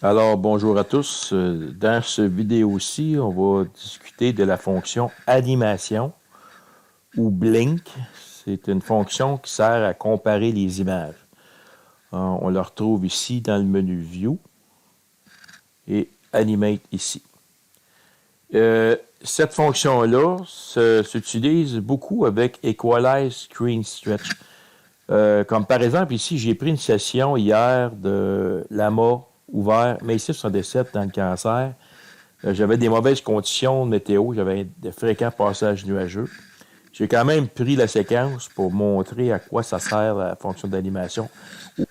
Alors, bonjour à tous. Dans cette vidéo-ci, on va discuter de la fonction animation ou blink. C'est une fonction qui sert à comparer les images. On la retrouve ici dans le menu View et Animate ici. Cette fonction-là s'utilise beaucoup avec Equalize Screen Stretch. Comme par exemple ici, j'ai pris une session hier de lama ouvert, Massif 77 dans le cancer. J'avais des mauvaises conditions de météo, j'avais de fréquents passages nuageux. J'ai quand même pris la séquence pour montrer à quoi ça sert la fonction d'animation.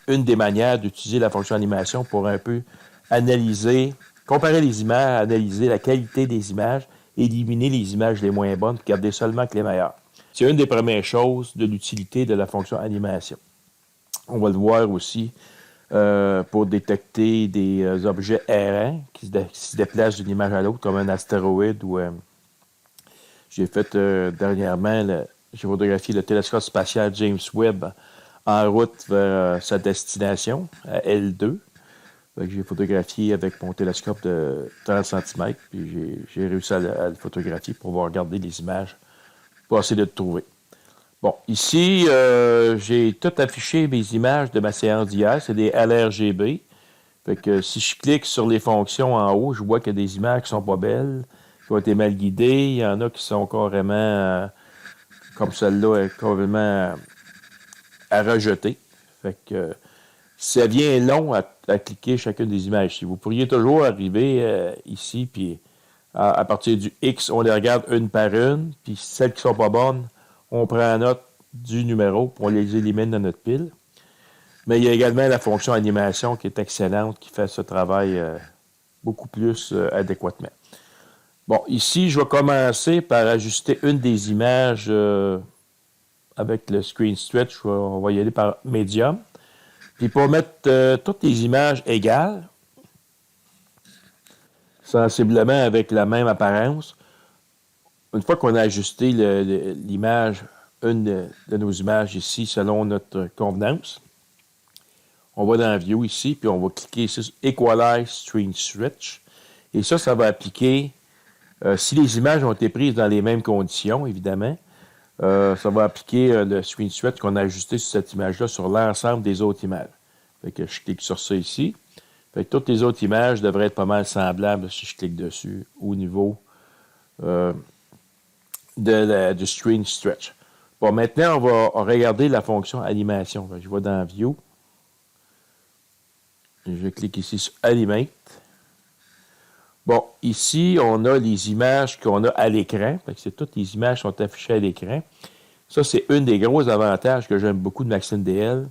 Une des manières d'utiliser la fonction d'animation pour un peu analyser, comparer les images, analyser la qualité des images, éliminer les images les moins bonnes, puis garder seulement que les meilleures. C'est une des premières choses de l'utilité de la fonction animation. On va le voir aussi pour détecter des objets errants qui se déplacent d'une image à l'autre, comme un astéroïde ou j'ai fait dernièrement, j'ai photographié le télescope spatial James Webb en route vers sa destination, à L2. J'ai photographié avec mon télescope de 30 cm, puis j'ai réussi à le photographier pour pouvoir regarder les images, pour essayer de le trouver. Bon, ici, j'ai tout affiché mes images de ma séance d'hier. C'est des LRGB. Fait que si je clique sur les fonctions en haut, je vois qu'il y a des images qui sont pas belles, qui ont été mal guidées. Il y en a qui sont carrément, comme celle-là, carrément à rejeter. Fait que ça devient long à cliquer chacune des images. Vous pourriez toujours arriver ici, puis à partir du X, on les regarde une par une, puis celles qui sont pas bonnes, on prend la note du numéro, puis on les élimine dans notre pile. Mais il y a également la fonction animation qui est excellente, qui fait ce travail beaucoup plus adéquatement. Bon, ici, je vais commencer par ajuster une des images avec le screen stretch. On va y aller par medium. Puis pour mettre toutes les images égales, sensiblement avec la même apparence, une fois qu'on a ajusté l'image, une de nos images ici, selon notre convenance, on va dans View ici, puis on va cliquer sur Equalize Screen Stretch. Et ça va appliquer, si les images ont été prises dans les mêmes conditions, évidemment, ça va appliquer le Screen Stretch qu'on a ajusté sur cette image-là sur l'ensemble des autres images. Fait que je clique sur ça ici. Fait que toutes les autres images devraient être pas mal semblables si je clique dessus au niveau du Screen Stretch. Bon, maintenant, on va regarder la fonction animation. Je vais dans View. Je clique ici sur Animate. Bon, ici, on a les images qu'on a à l'écran. C'est toutes les images qui sont affichées à l'écran. Ça, c'est un des gros avantages que j'aime beaucoup de Maxine DL.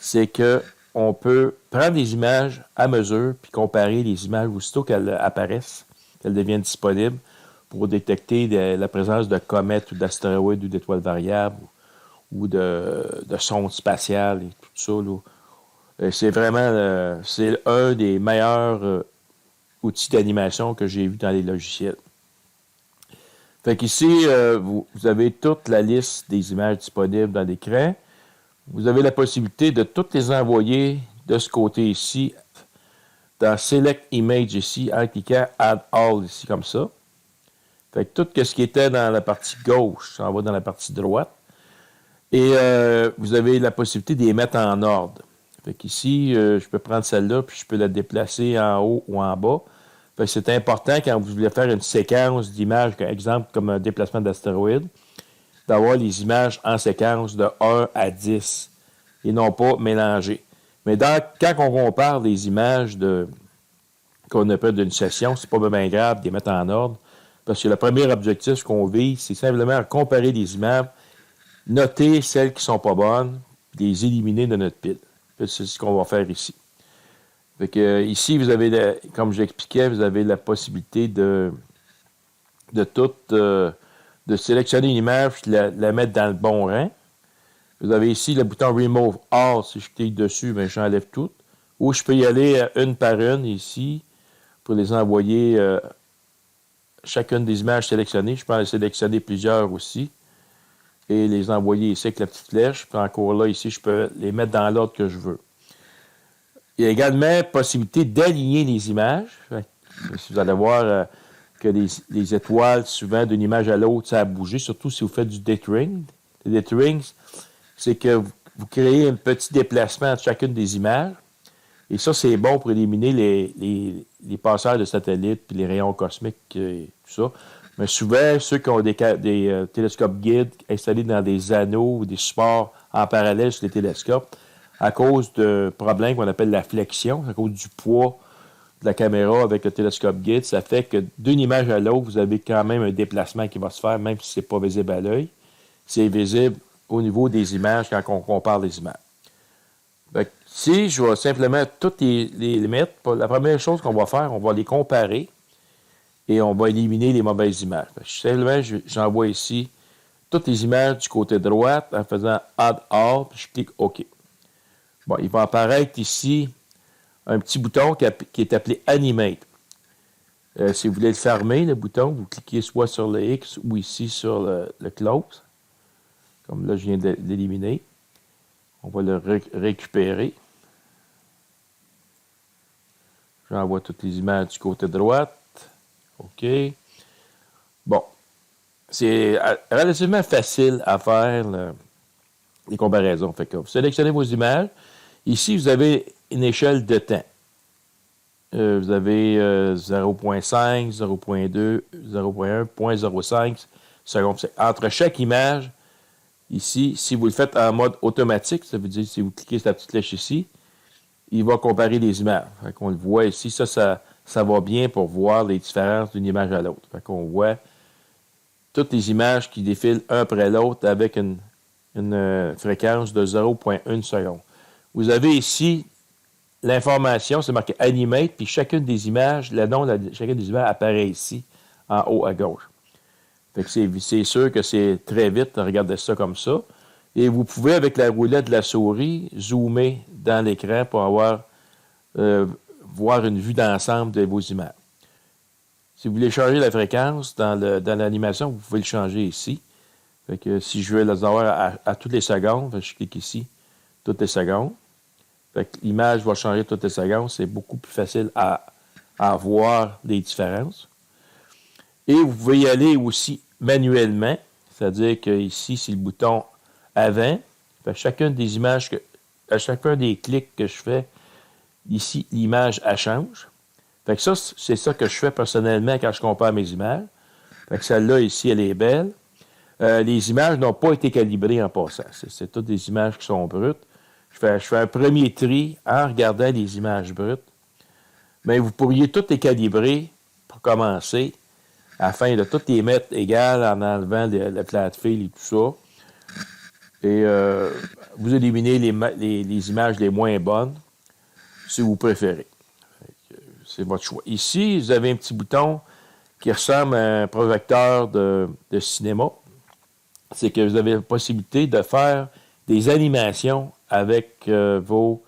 C'est qu'on peut prendre des images à mesure puis comparer les images aussitôt qu'elles apparaissent, qu'elles deviennent disponibles pour détecter la présence de comètes ou d'astéroïdes ou d'étoiles variables ou de sondes spatiales et tout ça. C'est vraiment c'est un des meilleurs outils d'animation que j'ai vu dans les logiciels. Fait qu'ici, vous avez toute la liste des images disponibles dans l'écran. Vous avez la possibilité de toutes les envoyer de ce côté ici, dans Select Image ici, en cliquant Add All ici, comme ça. Fait que tout ce qui était dans la partie gauche s'en va dans la partie droite. Et vous avez la possibilité de les mettre en ordre. Fait qu'ici, je peux prendre celle-là, puis je peux la déplacer en haut ou en bas. Fait que c'est important quand vous voulez faire une séquence d'images, exemple comme un déplacement d'astéroïde, d'avoir les images en séquence de 1 à 10 et non pas mélangées. Mais quand on compare les images qu'on appelle d'une session, c'est pas bien grave de les mettre en ordre, parce que le premier objectif qu'on vise, c'est simplement comparer les images, noter celles qui sont pas bonnes, les éliminer de notre pile. C'est ce qu'on va faire ici. Fait que, ici, vous avez, comme j'expliquais, vous avez la possibilité de sélectionner une image et la mettre dans le bon rang. Vous avez ici le bouton Remove All. Si je clique dessus, ben, j'enlève tout. Ou je peux y aller une par une ici pour les envoyer chacune des images sélectionnées. Je peux en sélectionner plusieurs aussi et les envoyer ici avec la petite flèche. Puis encore là, ici, je peux les mettre dans l'ordre que je veux. Il y a également possibilité d'aligner les images. Vous allez voir que les étoiles, souvent, d'une image à l'autre, ça a bougé, surtout si vous faites du dithering. Le dithering, c'est que vous créez un petit déplacement entre chacune des images. Et ça, c'est bon pour éliminer les passeurs de satellites puis les rayons cosmiques et tout ça. Mais souvent, ceux qui ont des télescopes guides installés dans des anneaux ou des supports en parallèle sur les télescopes, à cause de problèmes qu'on appelle la flexion, à cause du poids de la caméra avec le télescope guide, ça fait que d'une image à l'autre, vous avez quand même un déplacement qui va se faire, même si ce n'est pas visible à l'œil. C'est visible au niveau des images quand on compare les images. Ici, je vais simplement toutes les mettre. La première chose qu'on va faire, on va les comparer et on va éliminer les mauvaises images. Simplement, j'envoie ici toutes les images du côté droit en faisant Add All, puis je clique OK. Bon, il va apparaître ici un petit bouton qui est appelé Animate. Si vous voulez le fermer, le bouton, vous cliquez soit sur le X ou ici sur le Close. Comme là, je viens de l'éliminer. On va le récupérer. J'envoie toutes les images du côté droit. OK. Bon. C'est relativement facile à faire les comparaisons. Fait que vous sélectionnez vos images. Ici, vous avez une échelle de temps. Vous avez 0.5, 0.2, 0.1, 0.05 secondes. Entre chaque image, ici, si vous le faites en mode automatique, ça veut dire si vous cliquez sur la petite flèche ici, il va comparer les images. Fait qu'on le voit ici, ça va bien pour voir les différences d'une image à l'autre. Fait qu'on voit toutes les images qui défilent un après l'autre avec une fréquence de 0.1 seconde. Vous avez ici l'information, c'est marqué Animate, puis chacune des images, le nom de chacune des images apparaît ici, en haut à gauche. Fait que c'est sûr que c'est très vite de regarder ça comme ça. Et vous pouvez, avec la roulette de la souris, zoomer dans l'écran pour voir une vue d'ensemble de vos images. Si vous voulez changer la fréquence dans l'animation, vous pouvez le changer ici. Fait que si je veux les avoir à toutes les secondes, je clique ici, toutes les secondes. Fait que l'image va changer toutes les secondes. C'est beaucoup plus facile à voir les différences. Et vous pouvez y aller aussi manuellement. C'est-à-dire que ici, c'est le bouton avant. Fait que chacune des images, à chacun des clics que je fais, ici, l'image, elle change. Fait que ça, c'est ça que je fais personnellement quand je compare mes images. Fait que celle-là, ici, elle est belle. Les images n'ont pas été calibrées en passant. C'est toutes des images qui sont brutes. Je fais un premier tri en regardant les images brutes. Mais vous pourriez toutes les calibrer pour commencer, afin de toutes les mettre égales en enlevant le plate-fil et tout ça. Et vous éliminez les images les moins bonnes, si vous préférez. C'est votre choix. Ici, vous avez un petit bouton qui ressemble à un projecteur de cinéma. C'est que vous avez la possibilité de faire des animations avec vos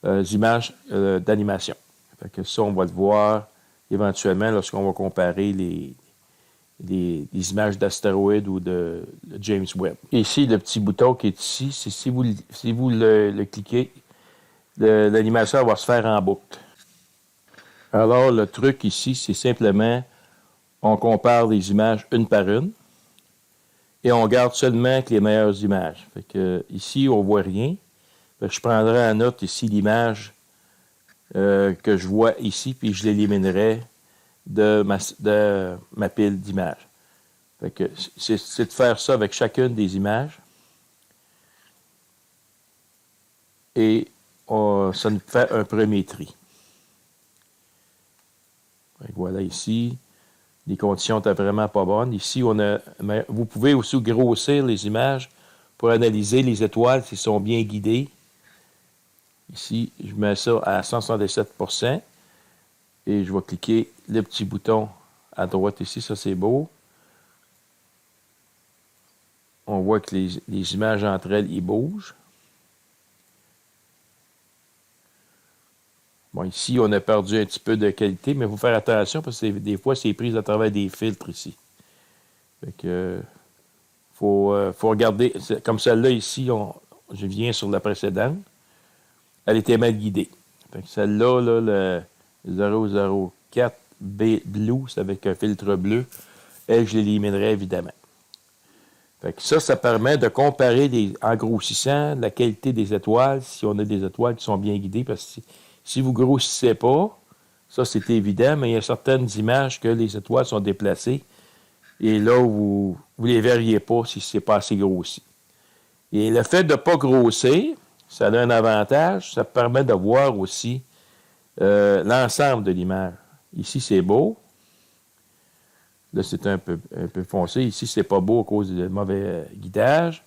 images d'animation. Fait que ça, on va le voir éventuellement lorsqu'on va comparer les images d'astéroïdes ou de James Webb. Ici, le petit bouton qui est ici, c'est si vous le cliquez, l'animation va se faire en boucle. Alors, le truc ici, c'est simplement, on compare les images une par une et on garde seulement que les meilleures images. Fait que ici, on ne voit rien. Fait que je prendrai en note ici l'image que je vois ici, puis je l'éliminerai de ma pile d'images. Fait que c'est de faire ça avec chacune des images. Et ça nous fait un premier tri. Voilà ici, les conditions n'étaient vraiment pas bonnes. Ici, vous pouvez aussi grossir les images pour analyser les étoiles s'ils sont bien guidées. Ici, je mets ça à 177%. Et je vais cliquer le petit bouton à droite ici. Ça, c'est beau. On voit que les images entre elles, ils bougent. Bon, ici, on a perdu un petit peu de qualité, mais il faut faire attention parce que des fois, c'est pris à travers des filtres ici. Fait que, faut regarder. Comme celle-là ici, je viens sur la précédente. Elle était mal guidée. Fait que celle-là, là, le 004 B Blue, c'est avec un filtre bleu. Elle, je l'éliminerai évidemment. Fait que ça permet de comparer en grossissant la qualité des étoiles, si on a des étoiles qui sont bien guidées, parce que si vous ne grossissez pas, ça c'est évident, mais il y a certaines images que les étoiles sont déplacées, et là, vous ne les verriez pas si ce n'est pas assez grossi. Et le fait de ne pas grossir, ça a un avantage, ça permet de voir aussi l'ensemble de l'image. Ici, c'est beau. Là, c'est un peu foncé. Ici, c'est pas beau à cause du mauvais guidage.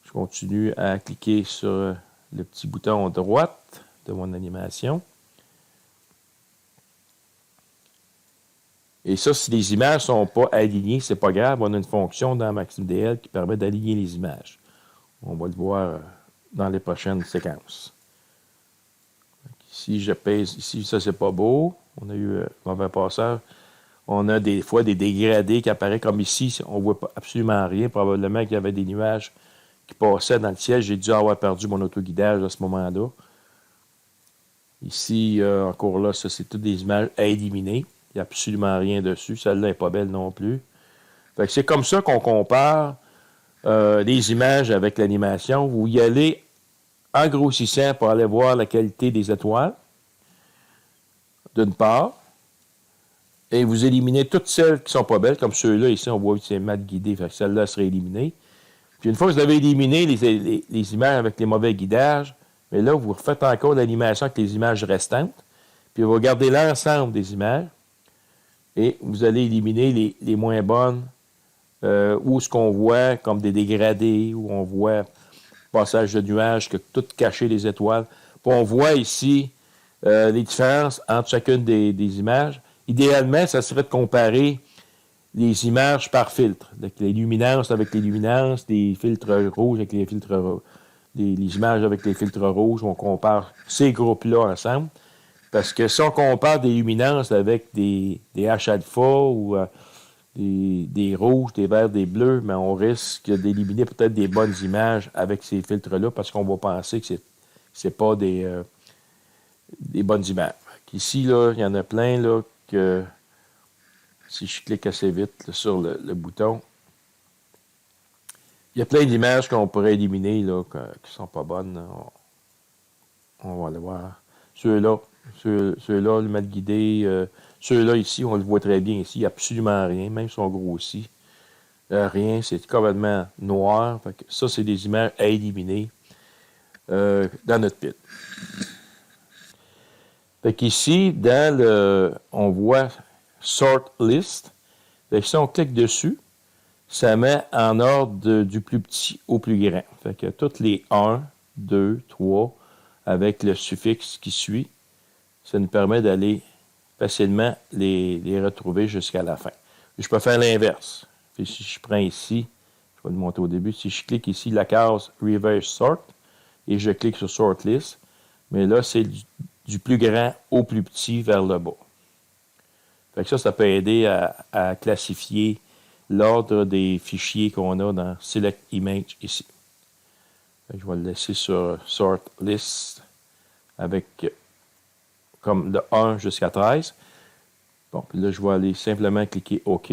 Je continue à cliquer sur le petit bouton à droite de mon animation. Et ça, si les images ne sont pas alignées, c'est pas grave. On a une fonction dans MaximDL qui permet d'aligner les images. On va le voir dans les prochaines séquences. Si je pèse ici, ça, c'est pas beau. On a eu un mauvais passage. On a des fois des dégradés qui apparaissent comme ici. On ne voit absolument rien. Probablement qu'il y avait des nuages qui passaient dans le ciel. J'ai dû avoir perdu mon autoguidage à ce moment-là. Ici, encore là, ça, c'est toutes des images à éliminer. Il n'y a absolument rien dessus. Celle-là n'est pas belle non plus. Fait que c'est comme ça qu'on compare les images avec l'animation. Vous y allez en grossissant pour aller voir la qualité des étoiles, d'une part. Et vous éliminez toutes celles qui ne sont pas belles, comme ceux-là, ici, on voit que c'est mal guidé, fait que celle-là serait éliminée. Puis une fois que vous avez éliminé les images avec les mauvais guidages, mais là, vous refaites encore l'animation avec les images restantes, puis vous regardez l'ensemble des images, et vous allez éliminer les moins bonnes, ou ce qu'on voit comme des dégradés, où on voit passage de nuages, que tout caché les étoiles. Puis on voit ici les différences entre chacune des images. Idéalement, ça serait de comparer les images par filtre. Les luminances avec les luminances, les filtres rouges avec les filtres les images avec les filtres rouges. On compare ces groupes-là ensemble. Parce que si on compare des luminances avec des H-alpha ou des rouges, des verts, des bleus, mais on risque d'éliminer peut-être des bonnes images avec ces filtres-là parce qu'on va penser que c'est pas des bonnes images. Ici, là, il y en a plein là, que si je clique assez vite là, sur le bouton, il y a plein d'images qu'on pourrait éliminer là, qui ne sont pas bonnes. On va aller voir. Ceux-là, le mal guidé, ceux-là ici, on le voit très bien ici, il n'y a absolument rien, même si on grossit. Rien, c'est complètement noir. Fait que ça, c'est des images à éliminer dans notre pile. Fait qu'ici, on voit Sort List. Fait que si on clique dessus, ça met en ordre du plus petit au plus grand. Fait que toutes les 1, 2, 3, avec le suffixe qui suit, ça nous permet d'aller facilement les retrouver jusqu'à la fin. Je peux faire l'inverse. Si je prends ici, je vais le montrer au début, si je clique ici la case Reverse Sort et je clique sur Sort List, mais là, c'est du plus grand au plus petit vers le bas. Fait que ça peut aider à classifier l'ordre des fichiers qu'on a dans Select Image ici. Fait que je vais le laisser sur Sort List avec comme de 1 jusqu'à 13. Bon, puis là, je vais aller simplement cliquer OK.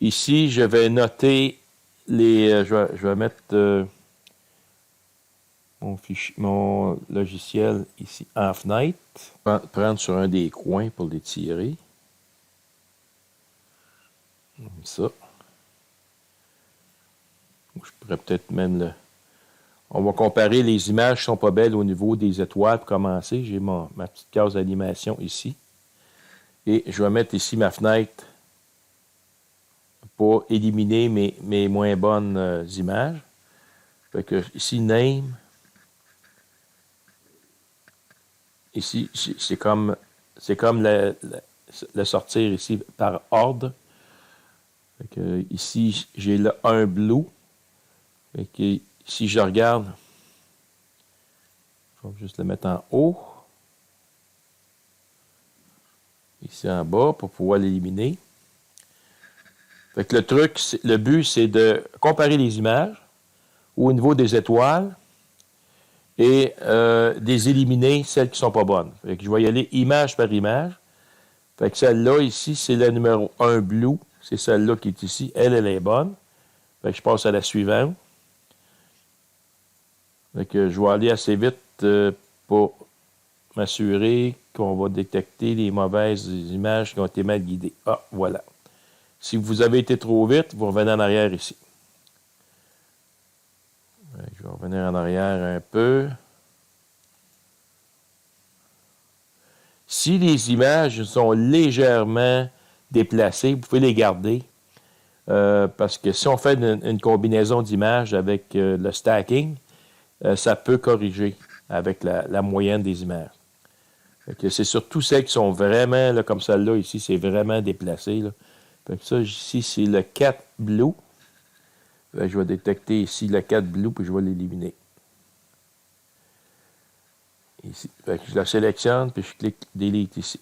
Ici, je vais noter je vais mettre mon logiciel ici en fenêtre. Prendre sur un des coins pour les tirer. Comme ça. Je pourrais peut-être même On va comparer les images qui ne sont pas belles au niveau des étoiles pour commencer. J'ai ma petite case d'animation ici. Et je vais mettre ici ma fenêtre pour éliminer mes moins bonnes images. Fait que ici, Name. Ici, c'est comme le sortir ici par ordre. Fait que ici, j'ai le 1 blue. Fait que si je regarde, je vais juste le mettre en haut. Ici en bas pour pouvoir l'éliminer. Fait que le but, c'est de comparer les images au niveau des étoiles et des éliminer celles qui ne sont pas bonnes. Fait que je vais y aller image par image. Fait que celle-là, ici, c'est la numéro 1 blue. C'est celle-là qui est ici. Elle est bonne. Fait que je passe à la suivante. Fait que je vais aller assez vite pour m'assurer qu'on va détecter les mauvaises images qui ont été mal guidées. Ah, voilà. Si vous avez été trop vite, vous revenez en arrière ici. Je vais revenir en arrière un peu. Si les images sont légèrement déplacées, vous pouvez les garder. Parce que si on fait une combinaison d'images avec le stacking, ça peut corriger avec la moyenne des images. C'est surtout celles qui sont vraiment, là, comme celle-là ici, c'est vraiment déplacé. Là. Fait que ça, ici, c'est le 4 blue. Je vais détecter ici le 4 blue, puis je vais l'éliminer. Ici. Fait que je la sélectionne, puis je clique Delete ici.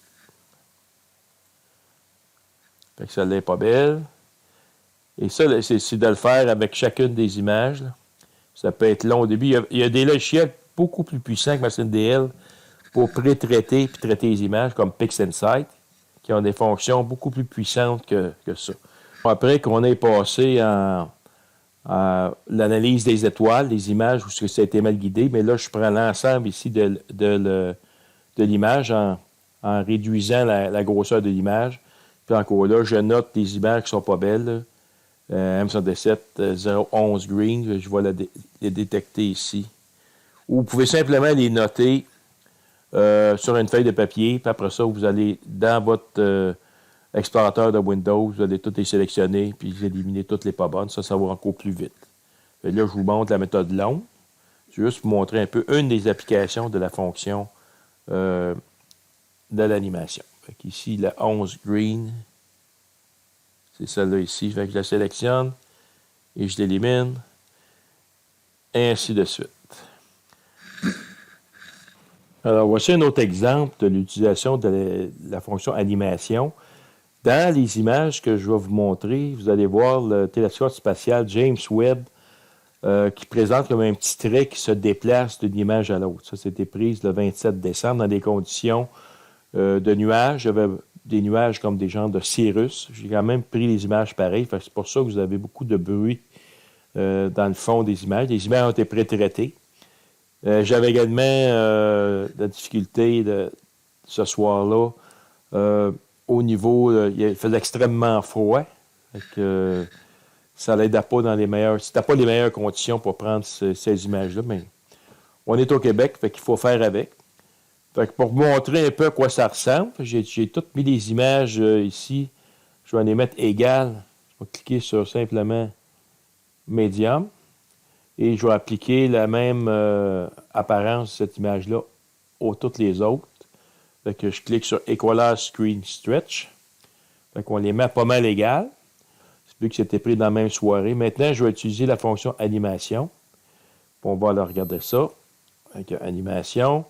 Fait que celle-là n'est pas belle. Et ça, c'est de le faire avec chacune des images. Là. Ça peut être long au début. Il y a des logiciels beaucoup plus puissants que MachineDL pour pré-traiter et traiter les images, comme PixInsight, qui ont des fonctions beaucoup plus puissantes que ça. Après qu'on ait passé à l'analyse des étoiles, des images où ça a été mal guidé, mais là, je prends l'ensemble ici de l'image en réduisant la grosseur de l'image. Puis encore là, je note des images qui ne sont pas belles. M117 011 green, je vais les détecter ici. Ou vous pouvez simplement les noter sur une feuille de papier, puis après ça, vous allez dans votre explorateur de Windows, vous allez toutes les sélectionner, puis éliminer toutes les pas bonnes. Ça va encore plus vite. Et là, je vous montre la méthode longue. Je vais juste vous montrer un peu une des applications de la fonction de l'animation. Ici, la 11 green, c'est celle-là ici. Fait que je la sélectionne et je l'élimine. Et ainsi de suite. Alors, voici un autre exemple de l'utilisation de la fonction animation. Dans les images que je vais vous montrer, vous allez voir le télescope spatial James Webb qui présente comme un petit trait qui se déplace d'une image à l'autre. Ça, c'était pris le 27 décembre dans des conditions de nuages. Il y avait des nuages comme des genres de cirrus. J'ai quand même pris les images pareilles. C'est pour ça que vous avez beaucoup de bruit dans le fond des images. Les images ont été pré-traitées. J'avais également la difficulté ce soir-là au niveau, il faisait extrêmement froid. Ça n'aidait pas dans les meilleures. C'était pas les meilleures conditions pour prendre ces images-là, mais on est au Québec, fait qu'il faut faire avec. Fait que pour vous montrer un peu à quoi ça ressemble, j'ai toutes mis les images ici. Je vais les mettre égales. Je vais cliquer sur simplement Medium. Et je vais appliquer la même apparence de cette image-là aux toutes les autres. Fait que je clique sur Equalize Screen Stretch. Fait qu'on les met pas mal égales. C'est vu que c'était pris dans la même soirée. Maintenant, je vais utiliser la fonction animation. On va aller regarder ça. Avec animation.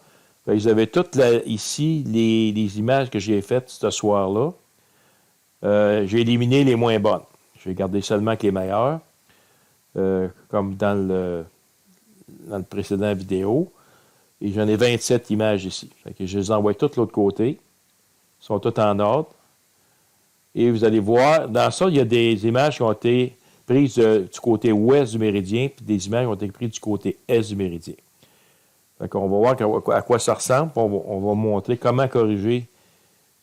Fait que vous avez toutes ici les images que j'ai faites ce soir-là. J'ai éliminé les moins bonnes. Je vais garder seulement que les meilleures. Comme dans le précédent vidéo. Et j'en ai 27 images ici. Fait que je les envoie toutes de l'autre côté. Ils sont toutes en ordre. Et vous allez voir, dans ça, il y a des images qui ont été prises du côté ouest du méridien, puis des images qui ont été prises du côté est du méridien. Fait qu'on va voir à quoi ça ressemble. On va montrer comment corriger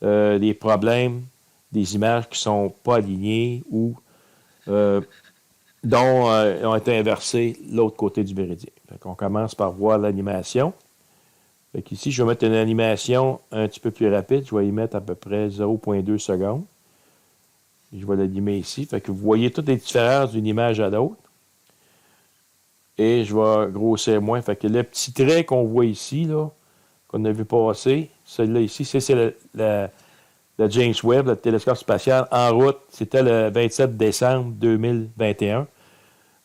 les problèmes des images qui ne sont pas alignées ou dont ont été inversés l'autre côté du méridien. On commence par voir l'animation. Ici, je vais mettre une animation un petit peu plus rapide. Je vais y mettre à peu près 0,2 secondes. Et je vais l'animer ici. Fait que vous voyez toutes les différences d'une image à l'autre. Et je vais grossir moins. Fait que le petit trait qu'on voit ici, là, qu'on a vu passer, celui-là ici, c'est le James Webb, le télescope spatial en route. C'était le 27 décembre 2021.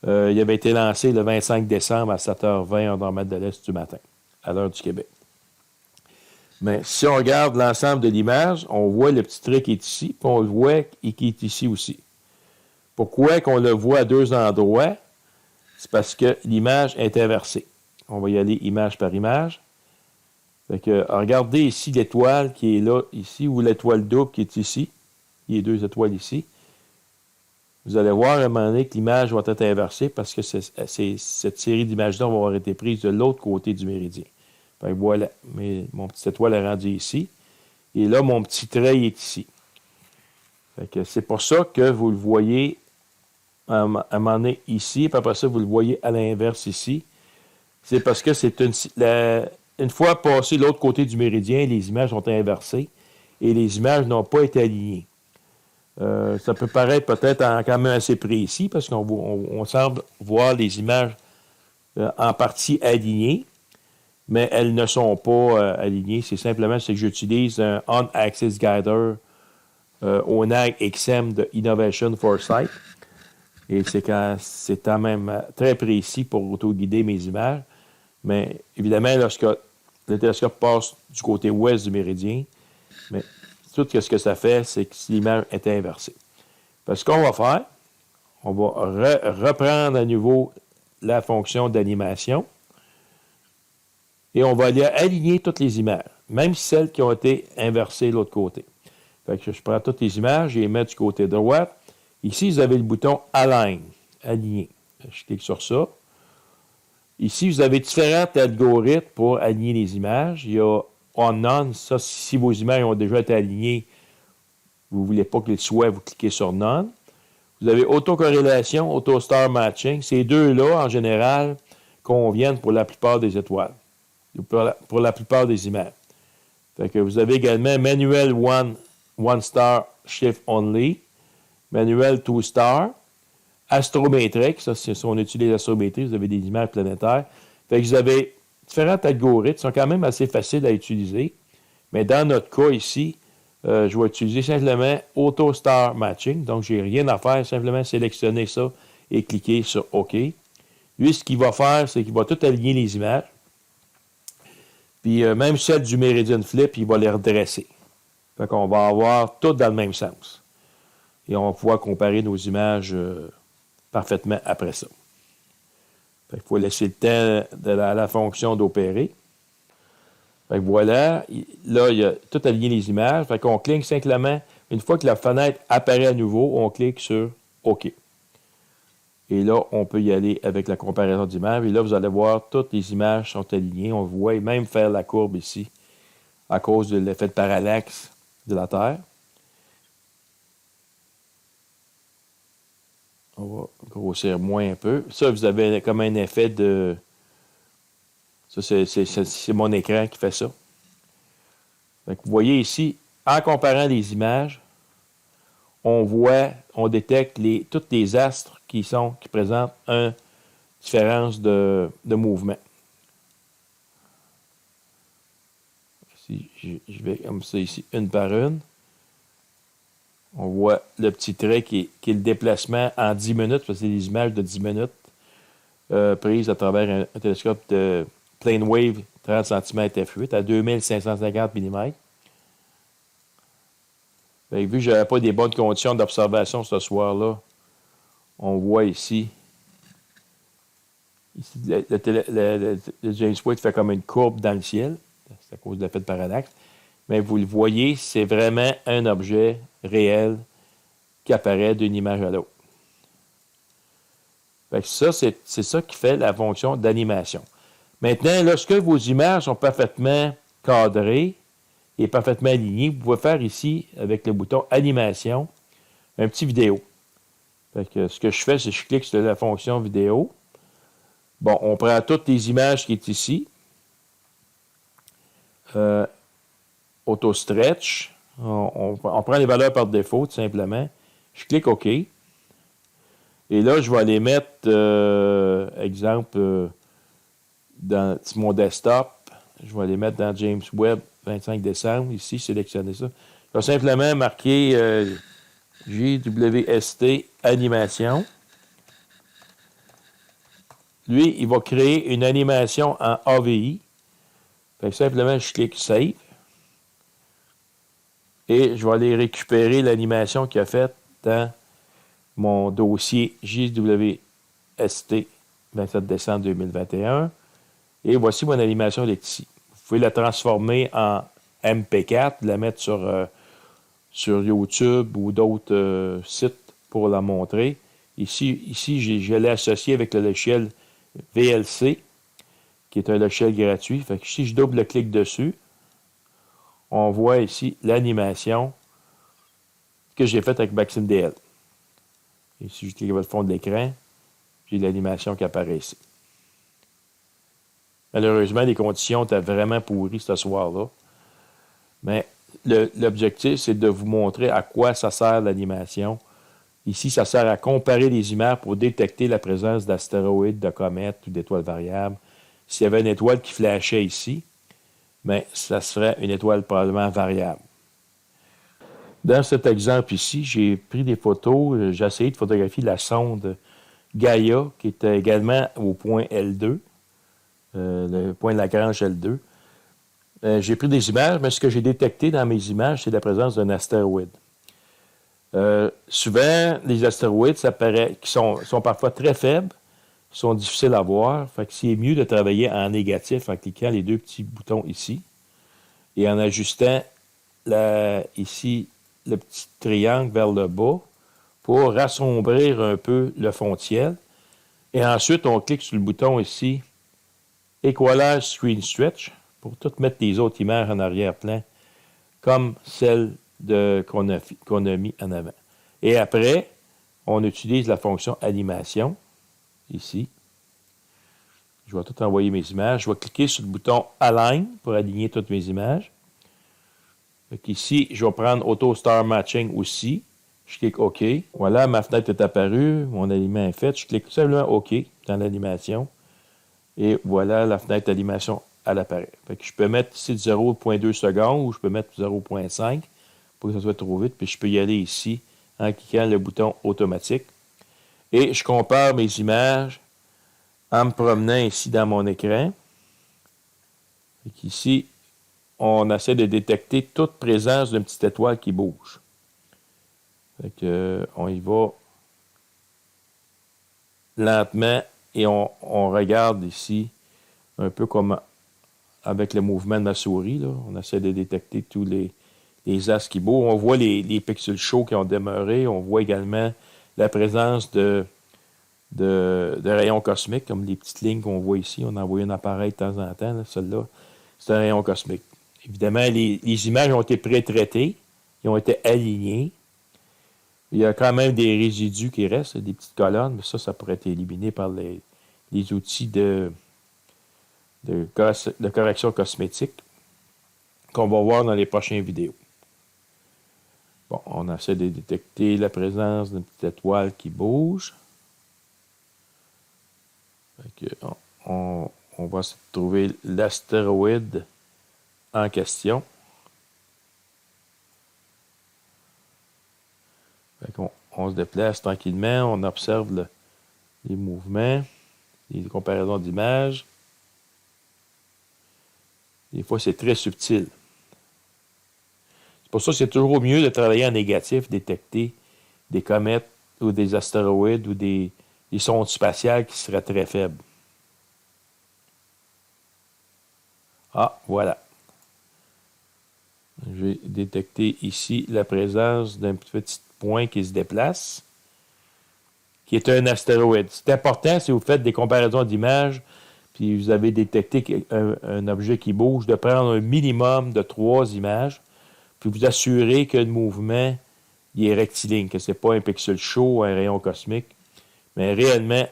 Il avait été lancé le 25 décembre à 7h20 en normale de l'Est du matin, à l'heure du Québec. Mais si on regarde l'ensemble de l'image, on voit le petit trait qui est ici, puis on le voit qui est ici aussi. Pourquoi qu'on le voit à deux endroits? C'est parce que l'image est inversée. On va y aller image par image. Fait que, regardez ici l'étoile qui est là, ici, ou l'étoile double qui est ici. Il y a 2 étoiles ici. Vous allez voir à un moment donné que l'image va être inversée parce que cette série d'images-là va avoir été prise de l'autre côté du méridien. Fait que voilà, mon petit étoile est rendu ici. Et là, mon petit trait est ici. Fait que c'est pour ça que vous le voyez à un moment donné ici, puis après ça, vous le voyez à l'inverse ici. C'est parce que c'est une fois passé de l'autre côté du méridien, les images sont inversées et les images n'ont pas été alignées. Ça peut paraître peut-être quand même assez précis parce qu'on semble voir les images en partie alignées, mais elles ne sont pas alignées. C'est simplement que j'utilise un On-Axis Guider ONAG XM de Innovation Foresight. Et c'est quand même très précis pour auto-guider mes images. Mais évidemment, lorsque le télescope passe du côté ouest du méridien, mais tout ce que ça fait, c'est que l'image est inversée. Ce qu'on va faire, on va reprendre à nouveau la fonction d'animation et on va aller aligner toutes les images, même celles qui ont été inversées de l'autre côté. Fait que je prends toutes les images et les mets du côté droit. Ici, vous avez le bouton Align, aligner. Je clique sur ça. Ici, vous avez différents algorithmes pour aligner les images. Il y a On None. Ça, si vos images ont déjà été alignées, vous ne voulez pas qu'ils soient, vous cliquez sur None. Vous avez autocorrélation, auto-star matching. Ces deux-là, en général, conviennent pour la plupart des étoiles, pour la plupart des images. Fait que vous avez également Manual One Star Shift Only, Manual 2 Star, astrométrique, ça, si on utilise l'astrométrie, vous avez des images planétaires. Fait que vous avez différents algorithmes qui sont quand même assez faciles à utiliser. Mais dans notre cas ici, je vais utiliser simplement Auto Star Matching. Donc, je n'ai rien à faire, simplement sélectionner ça et cliquer sur OK. Lui, ce qu'il va faire, c'est qu'il va tout aligner les images. Puis, même celle du Meridian Flip, il va les redresser. Fait qu'on va avoir tout dans le même sens. Et on va pouvoir comparer nos images parfaitement après ça. Il faut laisser le temps de la fonction d'opérer. Fait que voilà, là, il a tout aligné les images. Fait qu'on clique simplement, une fois que la fenêtre apparaît à nouveau, on clique sur OK. Et là, on peut y aller avec la comparaison d'images. Et là, vous allez voir, toutes les images sont alignées. On voit même faire la courbe ici à cause de l'effet de parallaxe de la Terre. On va grossir moins un peu. Ça, vous avez comme un effet de... Ça, c'est mon écran qui fait ça. Fait que vous voyez ici, en comparant les images, on détecte tous les astres qui présentent une différence de mouvement. Si je vais comme ça ici, une par une. On voit le petit trait qui est le déplacement en 10 minutes, parce que c'est des images de 10 minutes prises à travers un télescope de Plane Wave 30 cm f8 à 2550 mm. Vu que je n'avais pas des bonnes conditions d'observation ce soir-là, on voit ici le James Webb fait comme une courbe dans le ciel. C'est à cause de l'effet de parallaxe. Mais vous le voyez, c'est vraiment un objet réel qui apparaît d'une image à l'autre. Ça, c'est ça qui fait la fonction d'animation. Maintenant, lorsque vos images sont parfaitement cadrées et parfaitement alignées, vous pouvez faire ici, avec le bouton Animation, un petit vidéo. Ce que je fais, c'est que je clique sur la fonction vidéo. Bon, on prend toutes les images qui sont ici. Auto Stretch. On prend les valeurs par défaut, tout simplement. Je clique OK. Et là, je vais les mettre, exemple, dans mon desktop. Je vais les mettre dans James Webb 25 décembre. Ici, sélectionner ça. Je vais simplement marquer JWST Animation. Lui, il va créer une animation en AVI. Fait que simplement, je clique Save. Et je vais aller récupérer l'animation qu'il a faite dans mon dossier JWST 27 décembre 2021. Et voici mon animation elle est ici. Vous pouvez la transformer en MP4, la mettre sur YouTube ou d'autres sites pour la montrer. Ici je l'ai associé avec le logiciel VLC, qui est un logiciel gratuit. Fait que si je double-clique dessus, on voit ici l'animation que j'ai faite avec Maxime DL. Et si je clique sur le fond de l'écran, j'ai l'animation qui apparaît ici. Malheureusement, les conditions étaient vraiment pourries ce soir-là. Mais l'objectif, c'est de vous montrer à quoi ça sert l'animation. Ici, ça sert à comparer les images pour détecter la présence d'astéroïdes, de comètes ou d'étoiles variables. S'il y avait une étoile qui flashait ici, mais ça serait une étoile probablement variable. Dans cet exemple ici, j'ai pris des photos, j'ai essayé de photographier la sonde Gaia, qui était également au point L2, le point de Lagrange L2. J'ai pris des images, mais ce que j'ai détecté dans mes images, c'est la présence d'un astéroïde. Souvent, les astéroïdes, ça paraît, qui sont parfois très faibles, sont difficiles à voir. Fait que c'est mieux de travailler en négatif en cliquant les deux petits boutons ici et en ajustant ici le petit triangle vers le bas pour assombrir un peu le fond de ciel. Et ensuite, on clique sur le bouton ici Equalize Screen Stretch pour tout mettre les autres images en arrière-plan comme celle qu'on a mis en avant. Et après, on utilise la fonction animation ici. Je vais tout envoyer mes images. Je vais cliquer sur le bouton Align pour aligner toutes mes images. Donc ici, je vais prendre Auto Star Matching aussi. Je clique OK. Voilà, ma fenêtre est apparue. Mon alignement est fait. Je clique simplement OK dans l'animation. Et voilà, la fenêtre d'animation, elle apparaît. Fait que je peux mettre ici 0.2 secondes ou je peux mettre 0.5 pour que ça soit trop vite. Puis je peux y aller ici en cliquant le bouton automatique. Et je compare mes images en me promenant ici dans mon écran. Fait ici, on essaie de détecter toute présence d'une petite étoile qui bouge. Fait que, on y va lentement et on regarde ici un peu comme avec le mouvement de ma souris. Là. On essaie de détecter tous les astres qui bougent. On voit les pixels chauds qui ont demeuré. On voit également la présence de rayons cosmiques, comme les petites lignes qu'on voit ici. On envoie un appareil de temps en temps. Celle-là, c'est un rayon cosmique. Évidemment, les images ont été pré-traitées. Ils ont été alignés. Il y a quand même des résidus qui restent, des petites colonnes, mais ça pourrait être éliminé par les outils de correction cosmétique qu'on va voir dans les prochaines vidéos. Bon, on essaie de détecter la présence d'une petite étoile qui bouge. On va trouver l'astéroïde en question. On se déplace tranquillement, on observe les mouvements, les comparaisons d'images. Des fois, c'est très subtil. C'est pour ça que c'est toujours mieux de travailler en négatif, détecter des comètes ou des astéroïdes ou des sondes spatiales qui seraient très faibles. Ah, voilà. Je vais détecter ici la présence d'un petit point qui se déplace, qui est un astéroïde. C'est important si vous faites des comparaisons d'images, puis vous avez détecté un objet qui bouge, de prendre un minimum de 3 images, puis vous assurer que le mouvement il est rectiligne, que ce n'est pas un pixel chaud, un rayon cosmique, mais réellement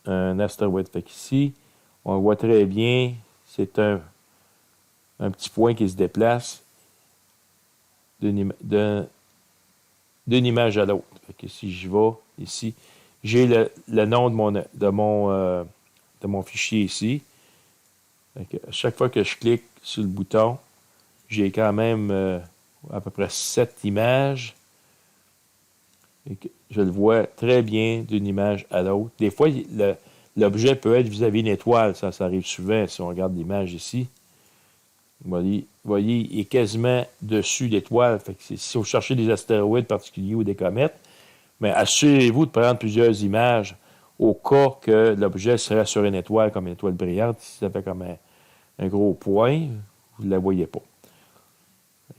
un astéroïde. Fait qu'ici, on voit très bien, c'est un petit point qui se déplace d'une image à l'autre. Si je vais ici, j'ai le nom de mon fichier ici. À chaque fois que je clique sur le bouton, j'ai quand même à peu près 7 images. Je le vois très bien d'une image à l'autre. Des fois, l'objet peut être vis-à-vis d'une étoile. Ça arrive souvent si on regarde l'image ici. Vous voyez, il est quasiment dessus l'étoile. Si vous cherchez des astéroïdes particuliers ou des comètes, mais assurez-vous de prendre plusieurs images. au cas que l'objet serait sur une étoile comme une étoile brillante. Si ça fait comme un gros point, vous ne la voyez pas.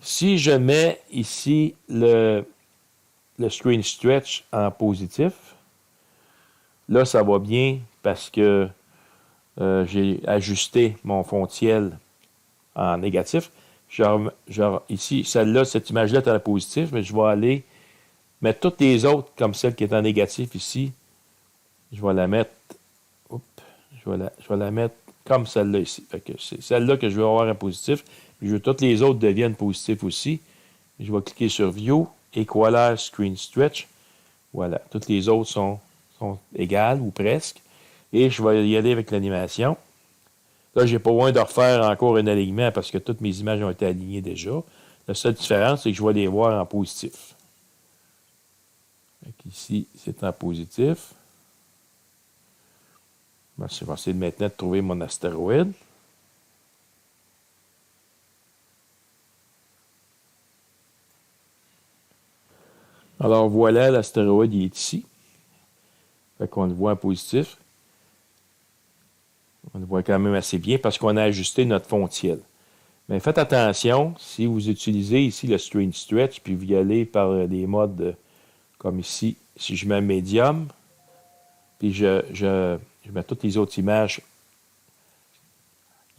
Si je mets ici le screen stretch en positif, là, ça va bien parce que j'ai ajusté mon fontiel en négatif. Ici, celle-là, cette image-là est en positif, mais je vais aller mettre toutes les autres comme celle qui est en négatif ici. Je vais la mettre. Je vais la mettre comme celle-là ici. Fait que c'est celle-là que je veux avoir en positif. Puis je veux que toutes les autres deviennent positifs aussi. Je vais cliquer sur View, Equalize Screen Stretch. Voilà. Toutes les autres sont égales ou presque. Et je vais y aller avec l'animation. Là, je n'ai pas besoin de refaire encore un alignement parce que toutes mes images ont été alignées déjà. La seule différence, c'est que je vais les voir en positif. Ici, c'est en positif. Ben, je vais essayer de maintenant de trouver mon astéroïde. Alors voilà, l'astéroïde il est ici. Fait qu'on le voit en positif. On le voit quand même assez bien parce qu'on a ajusté notre fontiel. Mais faites attention, si vous utilisez ici le Screen Stretch, puis vous y allez par des modes comme ici, si je mets Medium, puis je mets toutes les autres images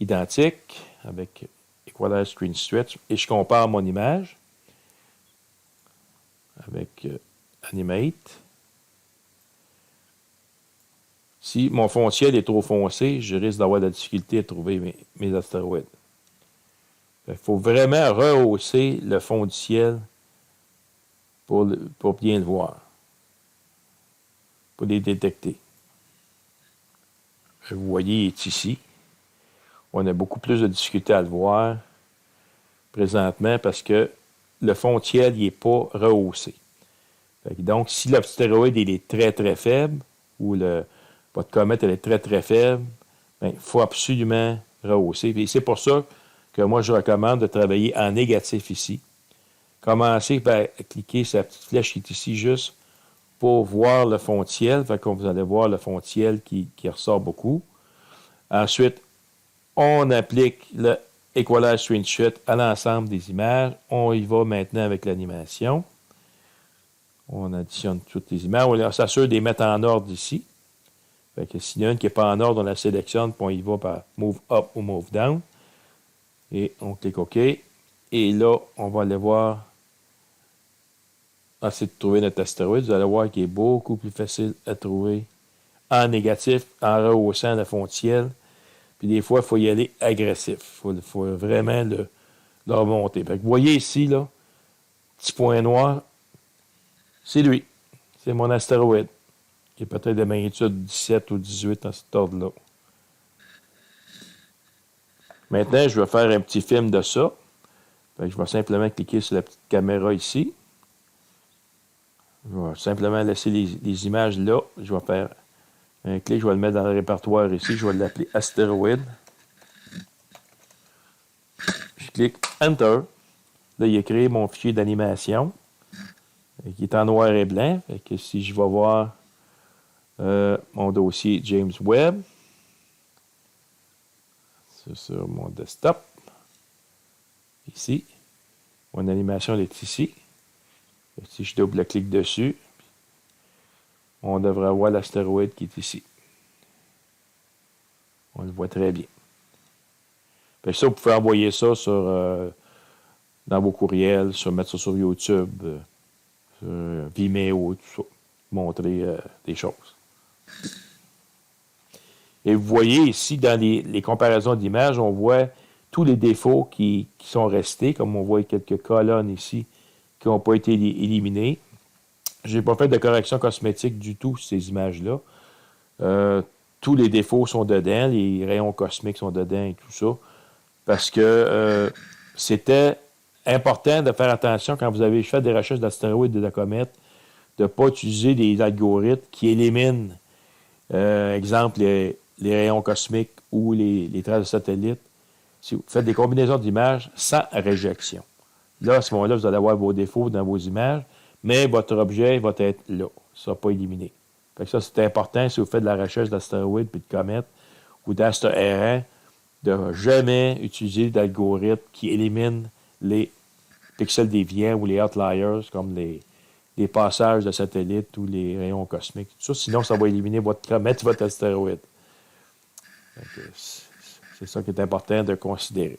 identiques avec Equalize Screen Stretch et je compare mon image avec Animate. Si mon fond ciel est trop foncé, je risque d'avoir de la difficulté à trouver mes astéroïdes. Il faut vraiment rehausser le fond du ciel pour bien le voir, pour les détecter. Vous voyez, il est ici. On a beaucoup plus de difficulté à le voir présentement parce que le fond de ciel n'est pas rehaussé. Donc, si l'astéroïde est très, très faible, ou votre comète elle est très, très faible, il faut absolument rehausser. Et c'est pour ça que moi, je recommande de travailler en négatif ici. Commencez par cliquer sur la petite flèche qui est ici juste pour voir le fond de ciel. Fait que vous allez voir le fond de ciel qui ressort beaucoup. Ensuite, on applique le Equalize Screen Stretch à l'ensemble des images. On y va maintenant avec l'animation. On additionne toutes les images. On s'assure de les mettre en ordre ici. Fait que s'il y en a une qui n'est pas en ordre, on la sélectionne, puis on y va par Move Up ou Move Down. Et on clique OK. Et là, on va aller voir, essayer de trouver notre astéroïde. Vous allez voir qu'il est beaucoup plus facile à trouver en négatif, en rehaussant le fond de ciel. Puis des fois, il faut y aller agressif. Il faut vraiment le remonter. Fait que vous voyez ici, là, petit point noir, c'est lui. C'est mon astéroïde. Qui est peut-être de magnitude 17 ou 18 dans cet ordre-là. Maintenant, je vais faire un petit film de ça. Fait que je vais simplement cliquer sur la petite caméra ici. Je vais simplement laisser les images là. Je vais faire un clic, je vais le mettre dans le répertoire ici. Je vais l'appeler astéroïde. Je clique Enter. Là, il a créé mon fichier d'animation qui est en noir et blanc. Fait que si je vais voir mon dossier James Webb, c'est sur mon desktop. Ici. Mon animation est ici. Si je double-clique dessus, on devrait voir l'astéroïde qui est ici. On le voit très bien. Fait que ça, vous pouvez envoyer ça dans vos courriels, mettre ça sur YouTube, sur Vimeo, tout ça. Montrer des choses. Et vous voyez ici, dans les comparaisons d'images, on voit tous les défauts qui sont restés, comme on voit quelques colonnes ici qui n'ont pas été éliminées. Je n'ai pas fait de correction cosmétique du tout sur ces images-là. Tous les défauts sont dedans, les rayons cosmiques sont dedans et tout ça, parce que c'était important de faire attention quand vous avez fait des recherches d'astéroïdes et de comètes, de ne pas utiliser des algorithmes qui éliminent, exemple, les rayons cosmiques ou les traces de satellites. Si vous faites des combinaisons d'images sans réjection. Là, à ce moment-là, vous allez avoir vos défauts dans vos images, mais votre objet va être là. Ça ne sera pas éliminé. Fait que ça, c'est important si vous faites de la recherche d'astéroïdes puis de comètes ou d'astres errants, de ne jamais utiliser d'algorithme qui élimine les pixels déviants ou les outliers, comme les passages de satellites ou les rayons cosmiques. Tout ça, sinon, ça va éliminer votre comète, votre astéroïde. C'est ça qui est important de considérer.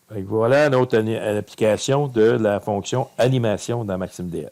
Fait que voilà une autre application de la fonction animation dans MaximDL.